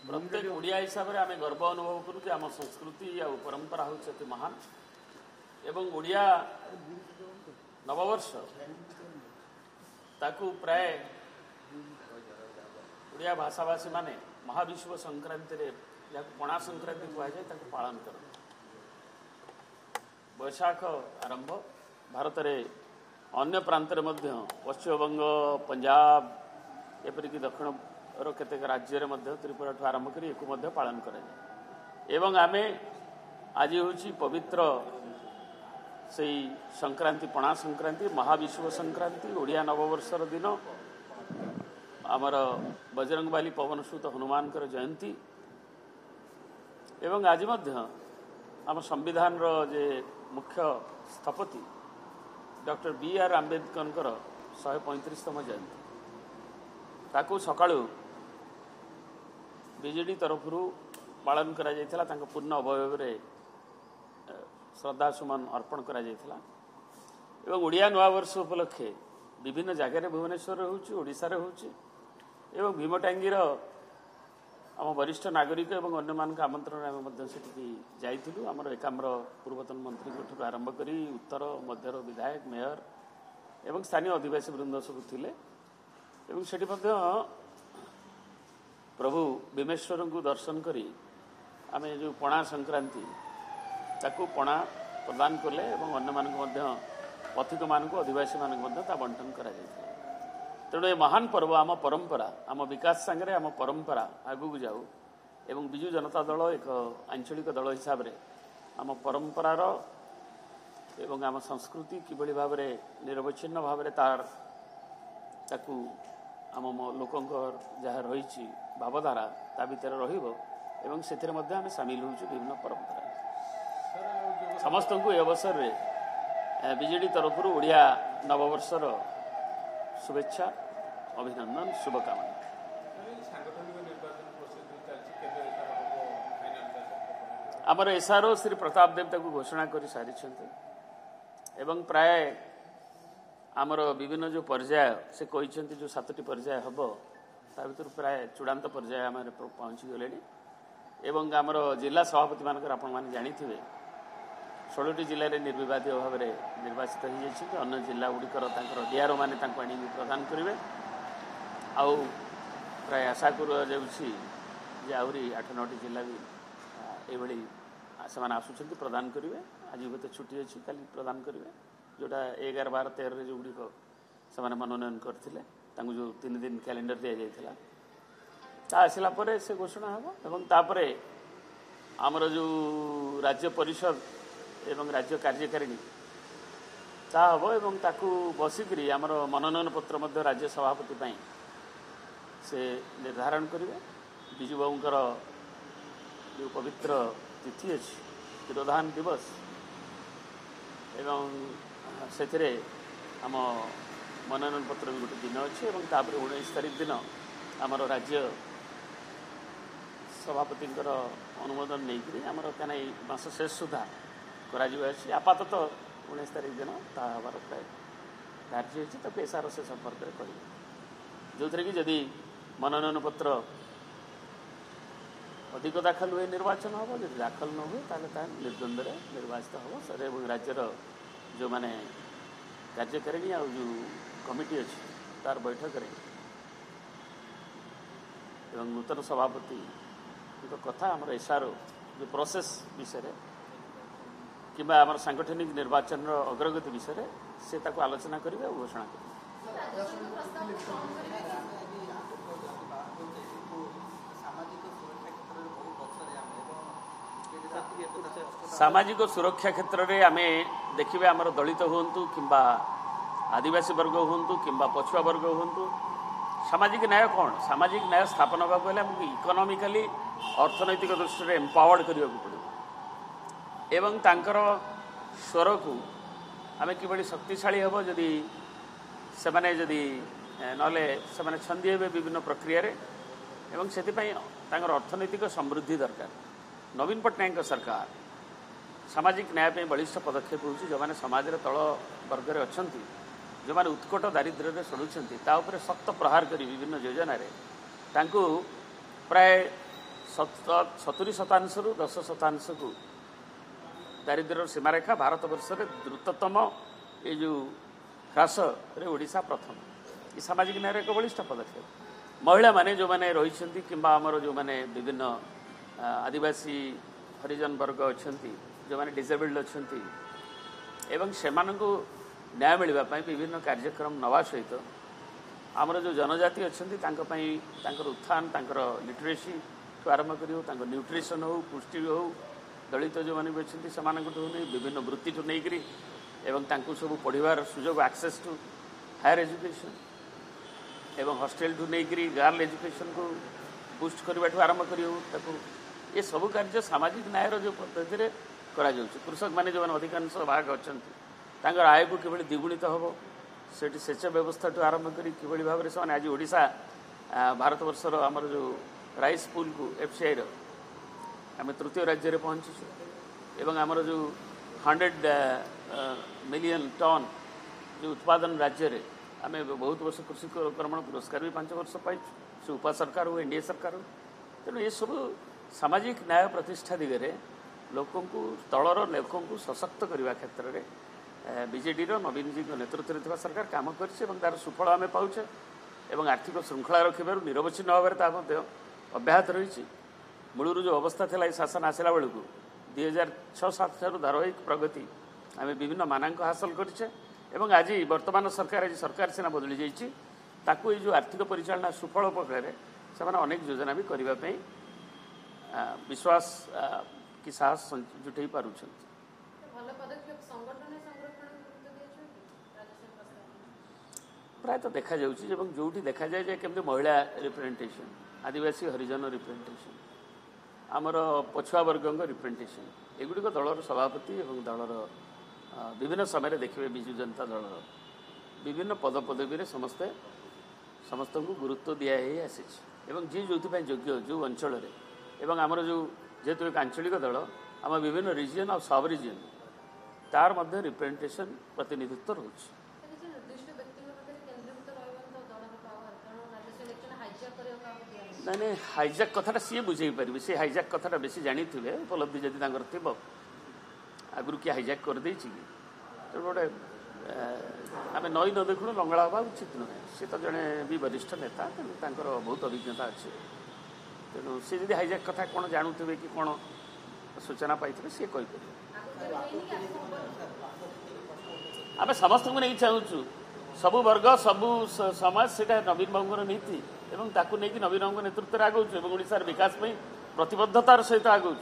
प्रत्येक ओडिया हिसाब से आम गर्व अनुभव करूँ आम संस्कृति आ परंपरा हूँ अति महान एवं ओडिया नववर्ष ताकू प्राय ओडिया भाषाभाषी माने महाविश्व संक्रांति जहाँ पणा संक्रांति कहुए पालन कर वैशाख आरंभ भारत में अन्य प्रांत पश्चिमबंग पंजाब एपरिक दक्षिण केतेक राज्य त्रिपुरा ठू आरंभ कर पालन कराए एवं आमे आज हूँ पवित्र से संक्रांति पणा संक्रांति महाविश्व संक्रांति ओडिया नववर्षर दिन आमर बजरंगबाली पवनसुत हनुमान जयंती एवं आज आम संविधान जे मुख्य स्थपति डॉक्टर बी.आर. आंबेडकर 135तम जयंती ताकू सकाळु बीजेडी तरफ पालन करा जायथिला तांको पूर्ण अवयव रे श्रद्धासुमन अर्पण करा जायथिला एवं ओडिया नववर्ष उपलक्षे विभिन्न जगह भुवनेश्वर होउची ओडिसा रे होउची एवं भीमटांगीर आम वरिष्ठ नागरिक एवं अन्य मान आमंत्रण आम जाइलु आमर एकाम्र पूर्वतन मंत्री आरंभ करी उत्तर मध्यर विधायक मेयर एवं स्थानीय आदिवासी वृंद सब थिले एवं सेठी प्रभु भीमेश्वर को दर्शन करी आम जो पणा संक्रांति ताकू पणा प्रदान कले एवं अन्य मानक पथिक मानक आदिवासी मानक बंटन करा जायथिला। तेणु ये महान पर्व आम परंपरा आम विकास सांगे आम परंपरा आगू जाऊ एवं विजु जनता दल एक आंचलिक दल हिसाब से आम परंपरार एवं आम संस्कृति किभली भाव में निरवच्छिन्न भाव में ताकू आम लोकंकर जहाँ रही भावधारा ता भीतर रहिबो एवं सेथिरे मध्य आम सामिल होउछु विभिन्न परंपरा समस्त को ए अवसर में बीजेडी तरफ ओडिया नववर्षर शुभेच्छा अभिनंदन शुभकामना। आमर एसआरओ श्री प्रताप देव ताकू घोषणा कर सारी एवं प्राय आमर विभिन्न जो पर्याय से कहते जो 7टी पर्याय हम ता भर प्राय चूड़ांत पर्याय आम पहुँची गले एवं आमर जिला सभापति मानकर आपण मैंने जानी 16टी जिले में निर्विवादी भाव में निर्वाचित हो जाती अन्य जिला गुड़िकर डीआरओ मैंने आनी प्रदान करेंगे आउ प्राय आशा करुँचे आहरी 8-9टी जिला भी ये से आसुँच प्रदान करेंगे आज भी तो छुट्टी अच्छी काली प्रदान करेंगे जोटा 11, 12, 13 जो गुड़िक से मनोनयन करते जो 3 दिन कैलेंडर दि जाता आसला से घोषणा हम एवं तापर आमर जो राज्य परिषद एवं राज्य कार्यकारिणी ता हम एवं ताकू बसिकी आमर मनोनयन पत्र मध्य राज्य सभापति पाई से निर्धारण करेंगे विजु बाबूंकर जो पवित्र तिथि अच्छी तिरोधान दिवस एवं से आम मनोनयन पत्र भी गोटे दिन अच्छे और 19 तारीख दिन आमर राज्य सभापति अनुमोदन नहीं आमर क्या मास शेष सुधा करा आपातत 19 तारीख दिन तार प्राय धार्य होती एसआरओ से संपर्क में करेंगे जो थे कि जदि मनोनयन पत्र अधिक दाखल हुए निर्वाचन हम जब दाखल न हुए निर्द्वंद्व निर्वाचित हम सर राज्यर जो माने कार्यकारिणी आ जो कमिटी अच्छी तार बैठक एवं नूतन सभापति कथा आमर एसआरओ जो प्रोसेस विषय कि आम सांगठनिक निर्वाचन अग्रगति विषय से आलोचना करेंगे और घोषणा करेंगे। सामाजिक सुरक्षा क्षेत्र में आम देखिए आमर दलित हूँ कि आदिवासी वर्ग हूँ कि पछुआ वर्ग हूँ सामाजिक न्याय कौन सामाजिक न्याय स्थापन होगा आमको इकोनॉमिकली अर्थनैतिक दृष्टि से एम्पावर्ड करने पड़ो एवं तांकर स्वर को आम कि शक्तिशाली हम जदि से नले से छंदी हे विभिन्न प्रक्रिया एवं से अर्थनैतिक समृद्धि दरकार। नवीन पट्टनायक सरकार सामाजिक न्याय बलिष्ठ पदक्षेप हो जो मैंने समाज तल वर्ग में अच्छा जो मैंने उत्कट दारिद्र्य सड़ुंट सख्त प्रहार कर विभिन्न योजन प्राय 70% 10% को दारिद्र्य सीमारेखा भारत वर्ष में द्रुततम ये जो ह्रास रे ओडिशा प्रथम ये सामाजिक न्याय एक बलिष्ठ पदक्षेप महिला माने जो माने रही किंबा आमर जो माने विभिन्न आदिवासी हरिजन वर्ग अच्छा जो माने डिसेबल्ड अच्छा एवं सेमानंकु न्याय मिलवा विभिन्न कार्यक्रम नवा सहित आमर जो जनजाति अच्छा उत्थान लिटरेसी ठू आरंभ कर न्यूट्रिशन हो पुष्टि हो दलित जो मैंने भी अच्छा से विभिन्न वृत्ति ठू नहीं एवं सब पढ़ार सुजोग एक्सेस टू हायर एजुकेशन एवं हॉस्टेल ठू नहीं गर्ल एजुकेशन को बुस्ट करने आरंभ कर ये सब कार्य सामाजिक न्यायर जो पद्धति करा कृषक माने जो अधिकांश भाग अच्छा आय को किभली द्विगुणित हम से सेच व्यवस्था ठू आरंभ कर किभली भाव में से आज ओडिशा भारत वर्षर आमर जो राइस पुल को एफसीआई आम तृतीय राज्य में पहुँचीचु एवं आमर जो 100 मिलियन टन जो उत्पादन राज्य में आम बहुत वर्ष कृषि कर्मण पुरस्कार भी 5 वर्ष पाई से उपा सरकार हो एनडीए सरकार हो तेणु ये सब सामाजिक न्याय प्रतिष्ठा दिगरे लोकों को तलर लोकों को सशक्त करने क्षेत्र में बीजेडी नवीन जी नेतृत्व में सरकार काम कर सुफल आम पाचे एवं आर्थिक श्रृंखला रखा निरवच्छिन्न भाव में अब्याहत रही मूलर जो अवस्था था ये शासन आसला बेलू 2006-07 ठार धारावाहिक प्रगति आम विभिन्न मानांक हासिल करे एवं आज वर्तमान सरकार आज सरकार सीना बदली जाइए जो आर्थिक परिचालना सुफल प्रकार से अनेक योजना भी करने विश्वास कि साहस जुटे पार्छ प्रायतः देखा जाऊँ जो देखा जाए केमती महिला रिप्रेजेंटेशन आदिवासी हरिजन रिप्रेजेंटेशन आमर पछुआ वर्ग रिप्रेजेंटेशन एगुड़िक दलर सभापति और दलर विभिन्न समय देखिए विजु जनता दलर विभिन्न पदपदवी समस्ते समस्त को गुरुत्व दिखाई आसी जी जो योग्य जो अंचल एवं आमर जो जेहेतु एक आंचलिक दल आम विभिन्न रिजन और सब रिजन तार मध्य रिप्रेजेंटेशन प्रतिनिधित्व रोचे नहीं हाइजैक कथाटा सी बुझे पारे सी हाइजैक कथाटा बेसी जानी थे उपलब्धि जदि थी आगु किए हाइजैक करदे कि गोटे आम नई न देखुण लंगड़ा हवा उचित नुहे सी तो जड़े भी वरिष्ठ नेता तेणु बहुत अभिज्ञता अच्छे तेणु सी जब हाइजैक कथा कौन जानूे कि कौन सूचना पाई सी कहीपर आम समस्त को नहीं चाहूँ सबु वर्ग सबु समाज से नवीन बाबूर नीति एवं ताकू नहीं नवीन बाबू नेतृत्व में आगौर ओडार विकास प्रतिबद्धतार सहित आगौर